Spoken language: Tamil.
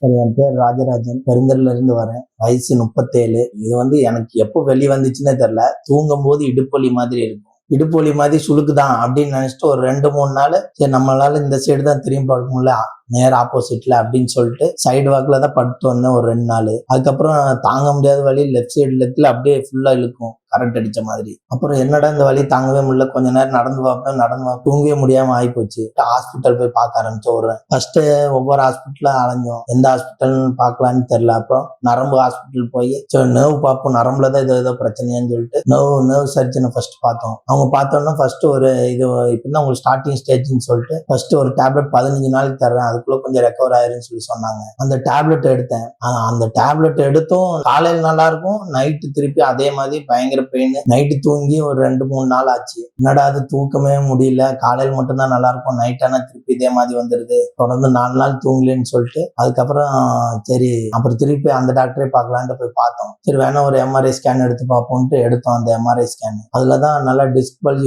சார், என் பேர் ராஜராஜன். பெருந்தல்ல இருந்து வரேன். வயசு 37. இது எனக்கு எப்போ வெளி வந்துச்சுன்னே தெரியல. தூங்கும்போது இடுப்பு வலி மாதிரி இருக்கும். இடுப்பு வலி மாதிரி சுளுக்குதான் அப்படின்னு நினைச்சிட்டு ஒரு 2, 3 நாள் சரி நம்மளால இந்த சைடு தான் திரும்பி படுக்க முடியல. நேர் ஆப்போசிட்ல அப்படின்னு சொல்லிட்டு சைடு வாக்குல தான் படுத்து வந்தேன் ஒரு 2 நாள். அதுக்கப்புறம் தாங்க முடியாத வலி லெஃப்ட் சைடு லெஃப்ட்ல அப்படியே ஃபுல்லா இழுக்கும் கரண்ட் அடிச்ச மாதிரி. அப்புறம் என்னடா இந்த வலி தாங்கவே முடியல. கொஞ்ச நேரம் நடந்து பார்ப்பேன், தூங்கவே முடியாம ஆயிப்போச்சு. ஹாஸ்பிட்டல் போய் பார்க்க ஆரம்பிச்சோம். ஃபர்ஸ்ட் ஒவ்வொரு ஹாஸ்பிட்டலா அலைஞ்சோம். எந்த ஹாஸ்பிட்டல் பார்க்கலான்னு தெரியல. அப்புறம் நரம்பு ஹாஸ்பிட்டல் போய் நர்வ் பார்ப்போம், நரம்புல தான் ஏதோ பிரச்சனையான்னு சொல்லிட்டு நர்வ் சர்ஜனை ஃபர்ஸ்ட் பார்த்தோம். அவங்க பார்த்தோம்னா ஃபர்ஸ்ட் ஒரு இது இப்பதான் உங்களுக்கு ஸ்டார்டிங் ஸ்டேஜ்னு சொல்லிட்டு ஃபர்ஸ்ட் ஒரு டேப்லெட் 15 நாளைக்கு தர்றேன், அதுக்குள்ள கொஞ்சம் ரெக்கவர் ஆயிருன்னு சொல்லி சொன்னாங்க. அந்த டேப்லெட் எடுத்தேன். அந்த டேப்லெட் எடுத்தும் காலையில் நல்லா இருக்கும், நைட்டு திருப்பி அதே மாதிரி பயங்கர பெயின். நைட்டு தூங்கி ஒரு 2, 3 நாள் ஆச்சு. என்னடா அது தூக்கமே முடியல, காலையில் மட்டும் தான் நல்லா இருக்கும், நைட் ஆனா திருப்பி இதே மாதிரி வந்துருது. தொடர்ந்து 4 நாள் தூங்கலன்னு சொல்லிட்டு அதுக்கப்புறம் சரி அப்புறம் திருப்பி அந்த டாக்டரே பார்க்கலான்ட்டு போய் பார்த்தோம். சரி வேணா ஒரு எம்ஆர்ஐ ஸ்கேன் எடுத்து பார்ப்போம்ட்டு எடுத்தோம். அந்த எம்ஆர்ஐ ஸ்கேன் அதுலதான் நல்லா டிஸ்க் பல்ஜ்